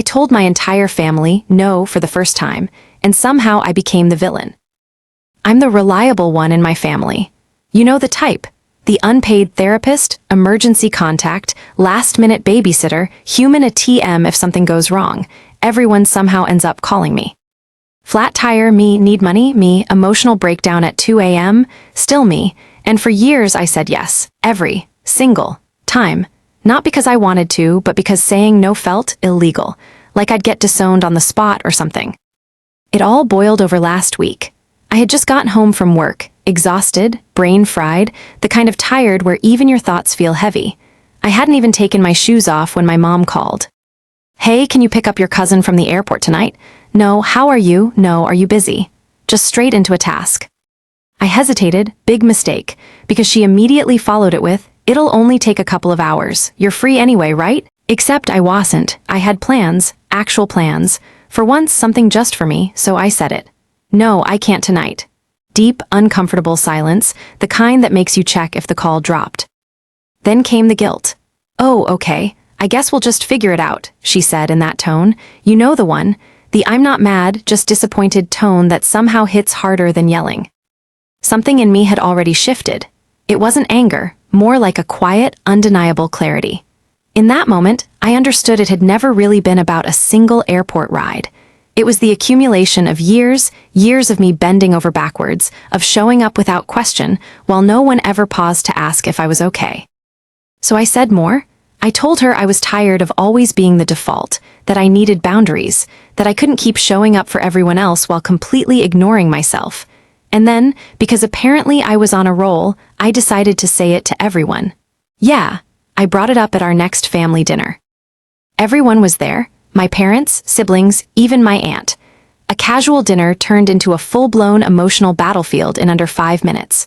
I told my entire family no for the first time, and somehow I became the villain. I'm the reliable one in my family. You know the type. The unpaid therapist, emergency contact, last-minute babysitter, human ATM if something goes wrong. Everyone somehow ends up calling me. Flat tire, me. Need money, me. Emotional breakdown at 2 a.m., still me. And for years I said yes, every single time. Not because I wanted to, but because saying no felt illegal, like I'd get disowned on the spot or something. It all boiled over last week. I had just gotten home from work, exhausted, brain fried, the kind of tired where even your thoughts feel heavy. I hadn't even taken my shoes off when my mom called. Hey, can you pick up your cousin from the airport tonight? No, how are you? No, are you busy? Just straight into a task. I hesitated, big mistake, because she immediately followed it with, it'll only take a couple of hours. You're free anyway, right? Except I wasn't. I had plans, actual plans. For once, something just for me, so I said it. No, I can't tonight. Deep, uncomfortable silence, the kind that makes you check if the call dropped. Then came the guilt. Oh, okay, I guess we'll just figure it out, she said in that tone. You know the one, the I'm not mad, just disappointed tone that somehow hits harder than yelling. Something in me had already shifted. It wasn't anger, more like a quiet, undeniable clarity. In that moment, I understood it had never really been about a single airport ride. It was the accumulation of years of me bending over backwards, of showing up without question, while no one ever paused to ask if I was okay. So I said more. I told her I was tired of always being the default, that I needed boundaries, that I couldn't keep showing up for everyone else while completely ignoring myself. And then, because apparently I was on a roll, I decided to say it to everyone. Yeah, I brought it up at our next family dinner. Everyone was there. My parents, siblings, even my aunt. A casual dinner turned into a full-blown emotional battlefield in under 5 minutes.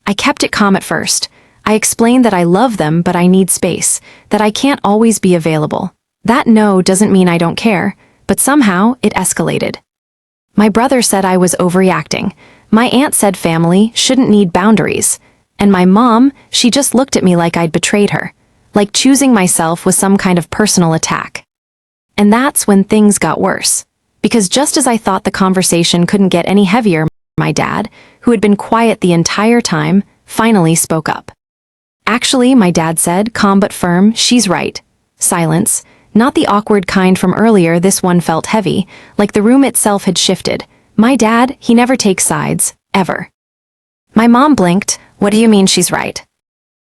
I kept it calm at first. I explained that I love them but I need space, that I can't always be available. That no doesn't mean I don't care, but somehow it escalated. My brother said I was overreacting. My aunt said family shouldn't need boundaries. And my mom, she just looked at me like I'd betrayed her, like choosing myself was some kind of personal attack. And that's when things got worse. Because just as I thought the conversation couldn't get any heavier, my dad, who had been quiet the entire time, finally spoke up. Actually, my dad said, calm but firm, she's right. Silence. Not the awkward kind from earlier, this one felt heavy, like the room itself had shifted. My dad, he never takes sides, ever. My mom blinked. What do you mean she's right?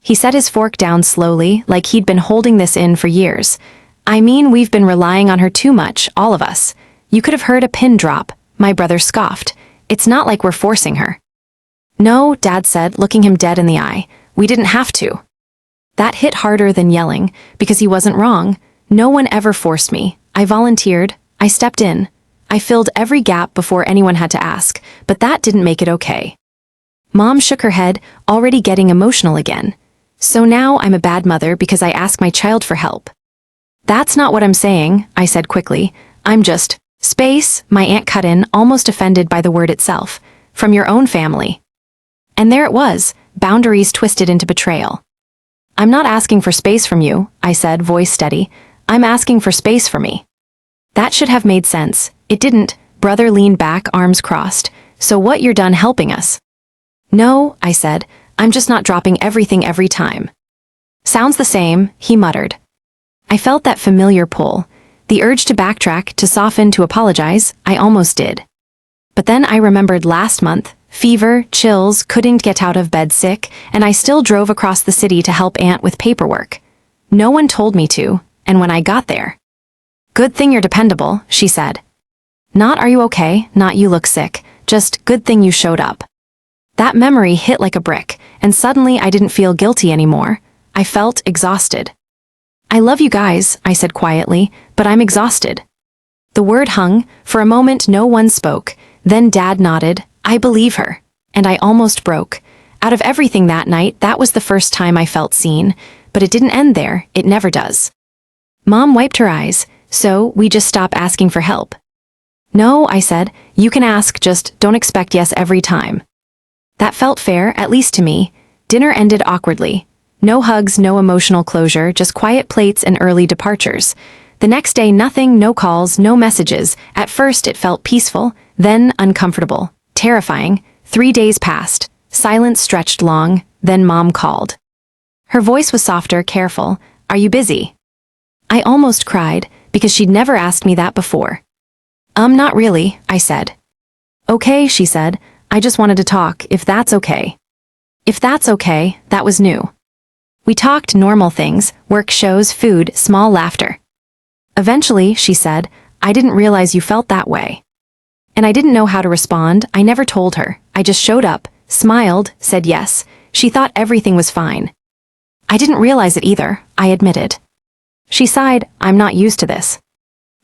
He set his fork down slowly, like he'd been holding this in for years. I mean, we've been relying on her too much, all of us. You could have heard a pin drop. My brother scoffed. It's not like we're forcing her. No, Dad said, looking him dead in the eye. We didn't have to. That hit harder than yelling, because he wasn't wrong. No one ever forced me. I volunteered. I stepped in. I filled every gap before anyone had to ask, but that didn't make it okay. Mom shook her head, already getting emotional again. So now I'm a bad mother because I ask my child for help. That's not what I'm saying, I said quickly. I'm just, space, my aunt cut in, almost offended by the word itself, from your own family. And there it was, boundaries twisted into betrayal. I'm not asking for space from you, I said, voice steady. I'm asking for space for me. That should have made sense. It didn't. Brother leaned back, arms crossed. So what, you're done helping us? No, I said, I'm just not dropping everything every time. Sounds the same, he muttered. I felt that familiar pull, the urge to backtrack, to soften, to apologize. I almost did. But then I remembered last month, fever, chills, couldn't get out of bed, sick, and I still drove across the city to help Aunt with paperwork. No one told me to, and when I got there. Good thing you're dependable, she said. Not are you okay, not you look sick, just good thing you showed up. That memory hit like a brick, and suddenly I didn't feel guilty anymore. I felt exhausted. I love you guys, I said quietly, but I'm exhausted. The word hung. For a moment no one spoke. Then Dad nodded. I believe her. And I almost broke. Out of everything that night, that was the first time I felt seen. But it didn't end there. It never does. Mom wiped her eyes. So, we just stop asking for help. No, I said. You can ask, just don't expect yes every time. That felt fair, at least to me. Dinner ended awkwardly. No hugs, no emotional closure, just quiet plates and early departures. The next day, nothing, no calls, no messages. At first, it felt peaceful, then uncomfortable, terrifying. 3 days passed. Silence stretched long, then Mom called. Her voice was softer, careful. Are you busy? I almost cried, because she'd never asked me that before. Not really, I said. Okay, she said. I just wanted to talk, if that's okay. If that's okay, that was new. We talked normal things, work, shows, food, small laughter. Eventually, she said, I didn't realize you felt that way. And I didn't know how to respond. I never told her. I just showed up, smiled, said yes. She thought everything was fine. I didn't realize it either, I admitted. She sighed, I'm not used to this.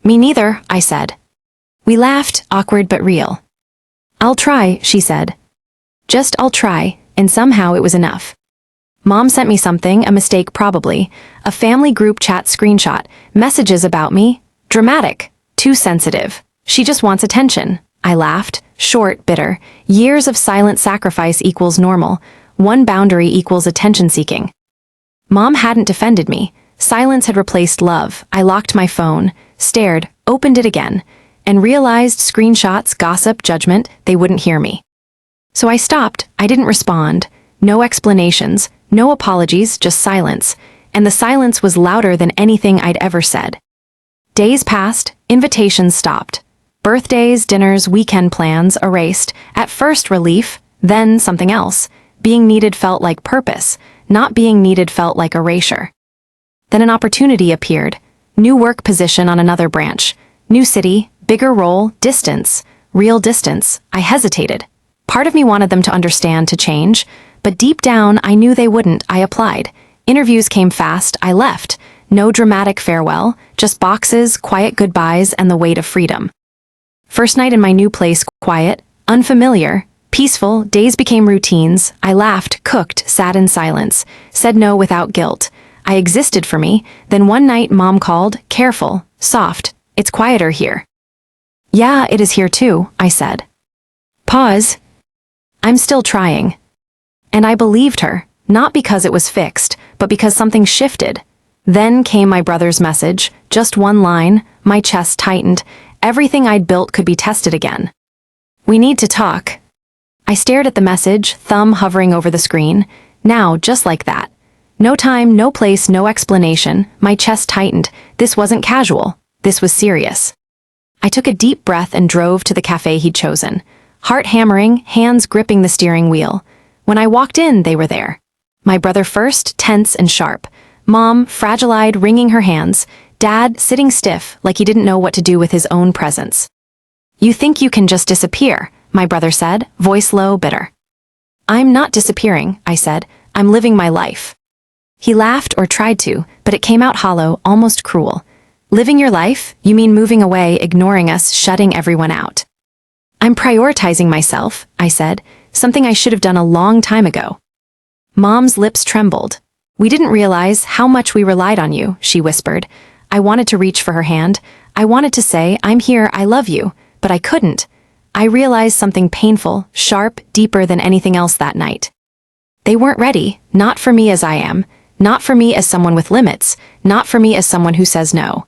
Me neither, I said. We laughed, awkward but real. I'll try, she said. Just I'll try, and somehow it was enough. Mom sent me something, a mistake probably, a family group chat screenshot, messages about me, dramatic, too sensitive. She just wants attention. I laughed, short, bitter. Years of silent sacrifice equals normal. One boundary equals attention-seeking. Mom hadn't defended me. Silence had replaced love. I locked my phone, stared, opened it again, and realized screenshots, gossip, judgment, they wouldn't hear me. So I stopped. I didn't respond. No explanations, no apologies, just silence. And the silence was louder than anything I'd ever said. Days passed, invitations stopped. Birthdays, dinners, weekend plans erased. At first relief, then something else. Being needed felt like purpose. Not being needed felt like erasure. Then an opportunity appeared. New work position on another branch. New city, bigger role, distance. Real distance. I hesitated. Part of me wanted them to understand, to change. But deep down, I knew they wouldn't. I applied. Interviews came fast. I left. No dramatic farewell. Just boxes, quiet goodbyes, and the weight of freedom. First night in my new place, quiet, unfamiliar, peaceful. Days became routines. I laughed, cooked, sat in silence, said no without guilt. I existed for me. Then one night, Mom called, careful, soft. It's quieter here. Yeah, it is here too, I said. Pause. I'm still trying. And I believed her, not because it was fixed, but because something shifted. Then came my brother's message, just one line, my chest tightened. Everything I'd built could be tested again. We need to talk. I stared at the message, thumb hovering over the screen. Now, just like that. No time, no place, no explanation. My chest tightened. This wasn't casual. This was serious. I took a deep breath and drove to the cafe he'd chosen. Heart hammering, hands gripping the steering wheel. When I walked in, they were there. My brother first, tense and sharp. Mom, fragile-eyed, wringing her hands. Dad, sitting stiff, like he didn't know what to do with his own presence. You think you can just disappear, my brother said, voice low, bitter. I'm not disappearing, I said. I'm living my life. He laughed or tried to, but it came out hollow, almost cruel. Living your life? You mean moving away, ignoring us, shutting everyone out? I'm prioritizing myself, I said, something I should have done a long time ago. Mom's lips trembled. We didn't realize how much we relied on you, she whispered. I wanted to reach for her hand. I wanted to say, I'm here, I love you, but I couldn't. I realized something painful, sharp, deeper than anything else that night. They weren't ready, not for me as I am, not for me as someone with limits, not for me as someone who says no.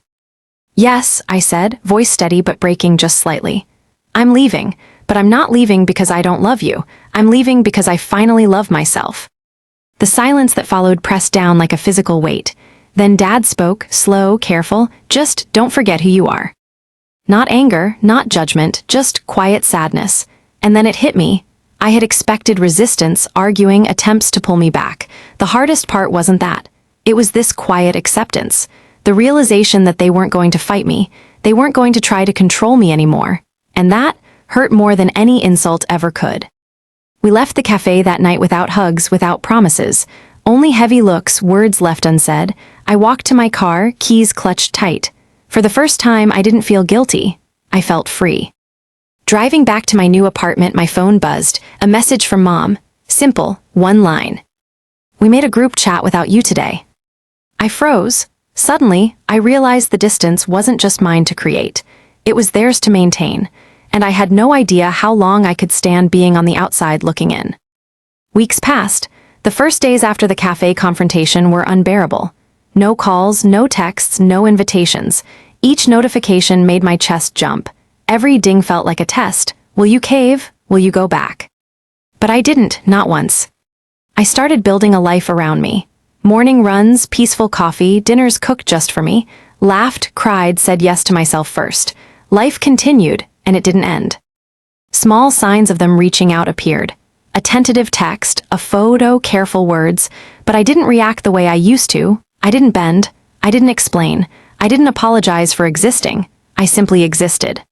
Yes, I said, voice steady but breaking just slightly. I'm leaving, but I'm not leaving because I don't love you. I'm leaving because I finally love myself. The silence that followed pressed down like a physical weight. Then Dad spoke, slow, careful, just don't forget who you are. Not anger, not judgment, just quiet sadness. And then it hit me. I had expected resistance, arguing, attempts to pull me back. The hardest part wasn't that. It was this quiet acceptance. The realization that they weren't going to fight me. They weren't going to try to control me anymore. And that hurt more than any insult ever could. We left the cafe that night without hugs, without promises. Only heavy looks, words left unsaid. I walked to my car, keys clutched tight. For the first time, I didn't feel guilty. I felt free. Driving back to my new apartment, my phone buzzed. A message from Mom. Simple, one line. We made a group chat without you today. I froze. Suddenly, I realized the distance wasn't just mine to create. It was theirs to maintain. And I had no idea how long I could stand being on the outside looking in. Weeks passed. The first days after the cafe confrontation were unbearable. No calls, no texts, no invitations. Each notification made my chest jump. Every ding felt like a test. Will you cave? Will you go back? But I didn't, not once. I started building a life around me. Morning runs, peaceful coffee, dinners cooked just for me. Laughed, cried, said yes to myself first. Life continued, and it didn't end. Small signs of them reaching out appeared. A tentative text, a photo, careful words, but I didn't react the way I used to. I didn't bend. I didn't explain. I didn't apologize for existing. I simply existed.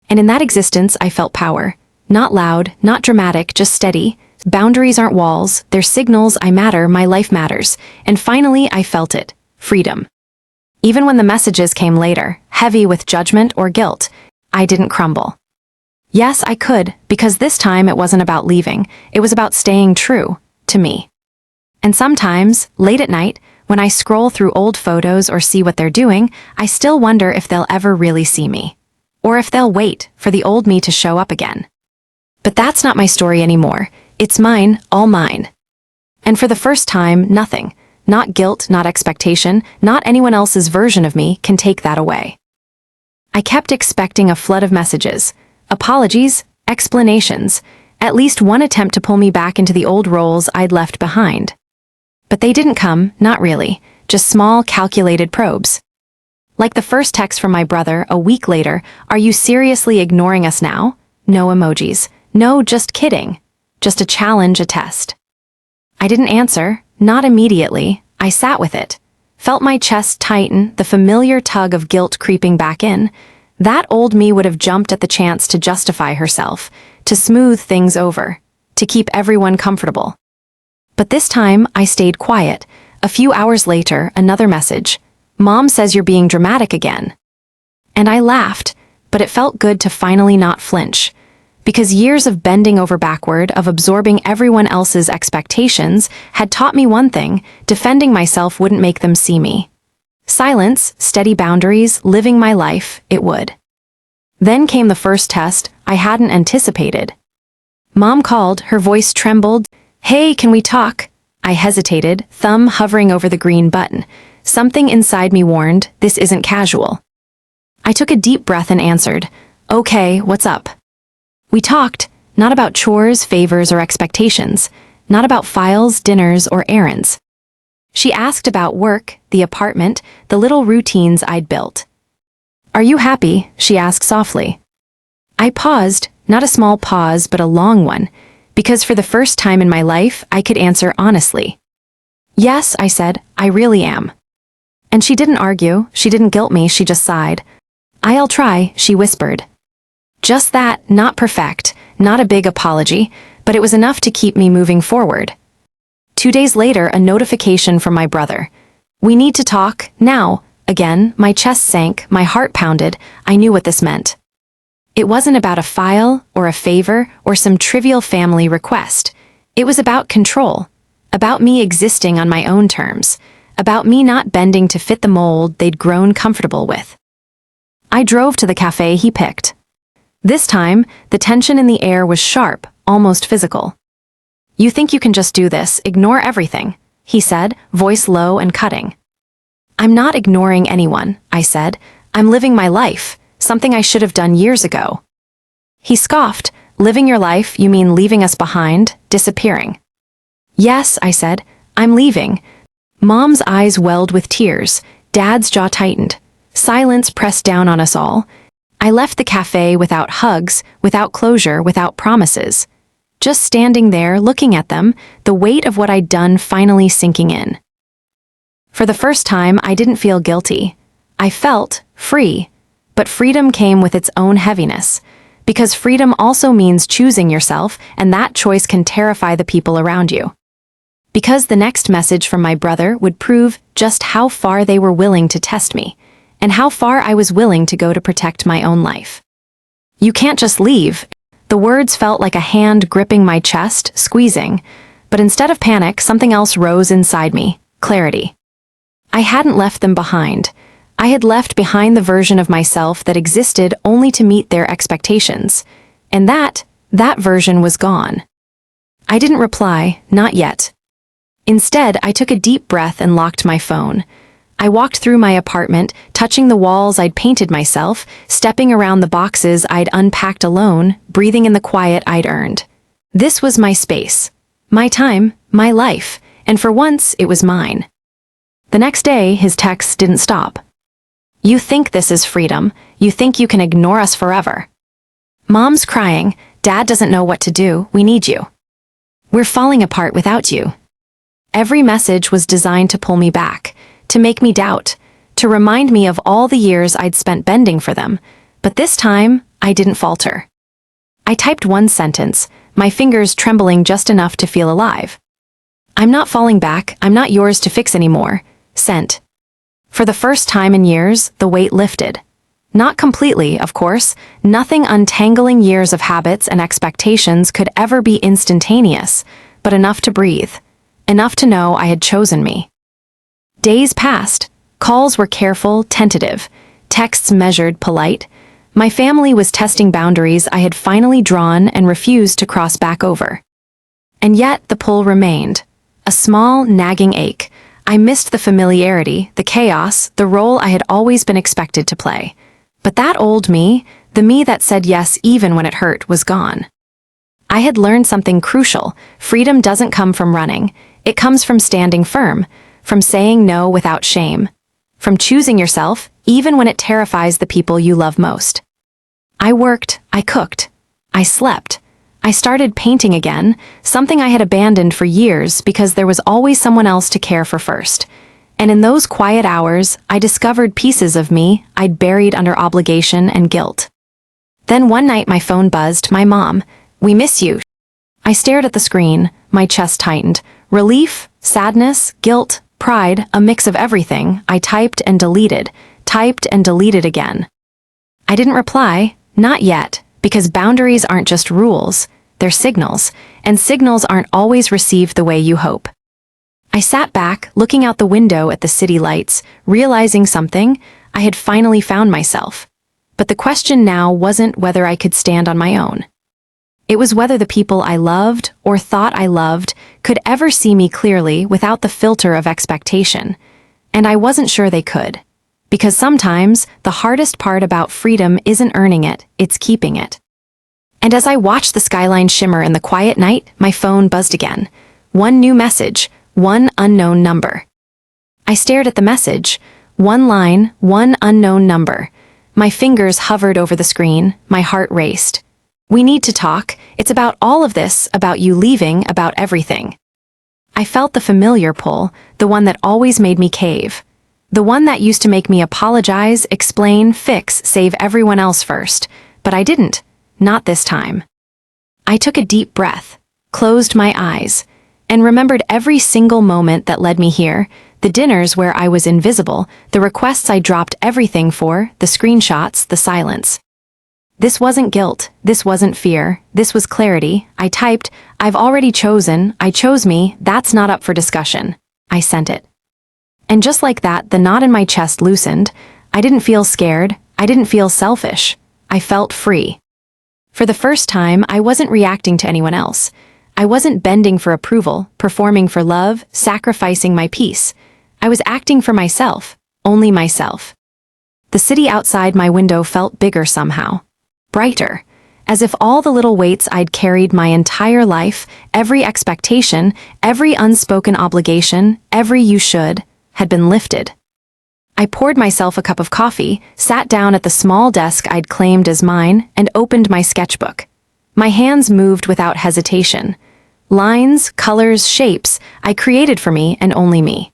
And in that existence, I felt power. Not loud, not dramatic, just steady. Boundaries aren't walls, they're signals. I matter, my life matters. And finally, I felt it. Freedom. Even when the messages came later, heavy with judgment or guilt, I didn't crumble. Yes, I could, because this time it wasn't about leaving, it was about staying true, to me. And sometimes, late at night, when I scroll through old photos or see what they're doing, I still wonder if they'll ever really see me. Or if they'll wait for the old me to show up again. But that's not my story anymore. It's mine, all mine. And for the first time, nothing, not guilt, not expectation, not anyone else's version of me can take that away. I kept expecting a flood of messages, apologies, explanations, at least one attempt to pull me back into the old roles I'd left behind. But they didn't come, not really, just small, calculated probes. Like the first text from my brother a week later, "Are you seriously ignoring us now?" No emojis. No, just kidding. Just a challenge, a test. I didn't answer, not immediately. I sat with it. Felt my chest tighten, the familiar tug of guilt creeping back in. That old me would have jumped at the chance to justify herself, to smooth things over, to keep everyone comfortable. But this time, I stayed quiet. A few hours later, another message. "Mom says you're being dramatic again." And I laughed, but it felt good to finally not flinch. Because years of bending over backward, of absorbing everyone else's expectations, had taught me one thing: defending myself wouldn't make them see me. Silence, steady boundaries, living my life, it would. Then came the first test I hadn't anticipated. Mom called, her voice trembled. "Hey, can we talk?" I hesitated, thumb hovering over the green button. Something inside me warned, this isn't casual. I took a deep breath and answered, "Okay, what's up?" We talked, not about chores, favors, or expectations, not about files, dinners, or errands. She asked about work, the apartment, the little routines I'd built. "Are you happy?" she asked softly. I paused, not a small pause, but a long one, because for the first time in my life, I could answer honestly. "Yes," I said, "I really am." And she didn't argue, she didn't guilt me, she just sighed. "I'll try," she whispered. Just that, not perfect, not a big apology, but it was enough to keep me moving forward. 2 days later, a notification from my brother. "We need to talk, now." Again, my chest sank, my heart pounded. I knew what this meant. It wasn't about a file, or a favor, or some trivial family request. It was about control, about me existing on my own terms, about me not bending to fit the mold they'd grown comfortable with. I drove to the cafe he picked. This time, the tension in the air was sharp, almost physical. "You think you can just do this, ignore everything," he said, voice low and cutting. "I'm not ignoring anyone," I said. "I'm living my life, something I should have done years ago." He scoffed. "Living your life, you mean leaving us behind, disappearing?" "Yes," I said, "I'm leaving." Mom's eyes welled with tears. Dad's jaw tightened. Silence pressed down on us all. I left the cafe without hugs, without closure, without promises. Just standing there, looking at them, the weight of what I'd done finally sinking in. For the first time, I didn't feel guilty. I felt free, but freedom came with its own heaviness, because freedom also means choosing yourself, and that choice can terrify the people around you. Because the next message from my brother would prove just how far they were willing to test me, and how far I was willing to go to protect my own life. "You can't just leave." The words felt like a hand gripping my chest, squeezing, but instead of panic, something else rose inside me: clarity. I hadn't left them behind. I had left behind the version of myself that existed only to meet their expectations, and that version was gone. I didn't reply, not yet. Instead, I took a deep breath and locked my phone. I walked through my apartment, touching the walls I'd painted myself, stepping around the boxes I'd unpacked alone, breathing in the quiet I'd earned. This was my space, my time, my life, and for once it was mine. The next day, his texts didn't stop. "You think this is freedom, you think you can ignore us forever. Mom's crying, Dad doesn't know what to do, we need you. We're falling apart without you." Every message was designed to pull me back, to make me doubt, to remind me of all the years I'd spent bending for them, but this time, I didn't falter. I typed one sentence, my fingers trembling just enough to feel alive. "I'm not falling back, I'm not yours to fix anymore." Sent. For the first time in years, the weight lifted. Not completely, of course. Nothing untangling years of habits and expectations could ever be instantaneous, but enough to breathe. Enough to know I had chosen me. Days passed. Calls were careful, tentative. Texts measured, polite. My family was testing boundaries I had finally drawn and refused to cross back over. And yet the pull remained. A small, nagging ache. I missed the familiarity, the chaos, the role I had always been expected to play. But that old me, the me that said yes even when it hurt, was gone. I had learned something crucial. Freedom doesn't come from running. It comes from standing firm, from saying no without shame, from choosing yourself even when it terrifies the people you love most. I worked, I cooked, I slept. I started painting again, something I had abandoned for years because there was always someone else to care for first. And in those quiet hours, I discovered pieces of me I'd buried under obligation and guilt. Then one night my phone buzzed, my mom, "We miss you." I stared at the screen, my chest tightened. Relief, sadness, guilt, pride, a mix of everything. I typed and deleted again. I didn't reply, not yet, because boundaries aren't just rules, they're signals, and signals aren't always received the way you hope. I sat back, looking out the window at the city lights, realizing something. I had finally found myself. But the question now wasn't whether I could stand on my own. It was whether the people I loved, or thought I loved, could ever see me clearly without the filter of expectation. And I wasn't sure they could. Because sometimes, the hardest part about freedom isn't earning it, it's keeping it. And as I watched the skyline shimmer in the quiet night, my phone buzzed again. One new message, one unknown number. I stared at the message. One line, one unknown number. My fingers hovered over the screen, my heart raced. "We need to talk. It's about all of this, about you leaving, about everything." I felt the familiar pull, the one that always made me cave. The one that used to make me apologize, explain, fix, save everyone else first. But I didn't. Not this time. I took a deep breath, closed my eyes, and remembered every single moment that led me here, the dinners where I was invisible, the requests I dropped everything for, the screenshots, the silence. This wasn't guilt, this wasn't fear, this was clarity. I typed, "I've already chosen, I chose me, that's not up for discussion." I sent it. And just like that, the knot in my chest loosened. I didn't feel scared, I didn't feel selfish. I felt free. For the first time, I wasn't reacting to anyone else. I wasn't bending for approval, performing for love, sacrificing my peace. I was acting for myself, only myself. The city outside my window felt bigger somehow. Brighter, as if all the little weights I'd carried my entire life, every expectation, every unspoken obligation, every you should, had been lifted. I poured myself a cup of coffee, sat down at the small desk I'd claimed as mine, and opened my sketchbook. My hands moved without hesitation. Lines, colors, shapes, I created for me and only me.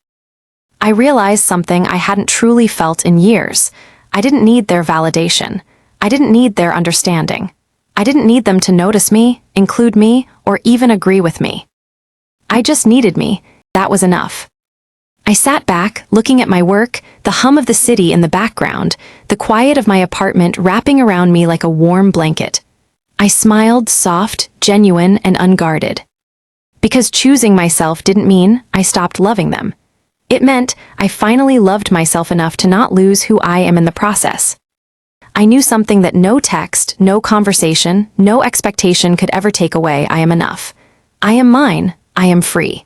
I realized something I hadn't truly felt in years. I didn't need their validation. I didn't need their understanding. I didn't need them to notice me, include me, or even agree with me. I just needed me. That was enough. I sat back, looking at my work, the hum of the city in the background, the quiet of my apartment wrapping around me like a warm blanket. I smiled, soft, genuine, and unguarded. Because choosing myself didn't mean I stopped loving them. It meant I finally loved myself enough to not lose who I am in the process. I knew something that no text, no conversation, no expectation could ever take away. I am enough. I am mine. I am free.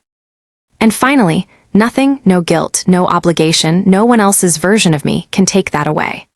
And finally, Nothing, no guilt, no obligation, no one else's version of me can take that away.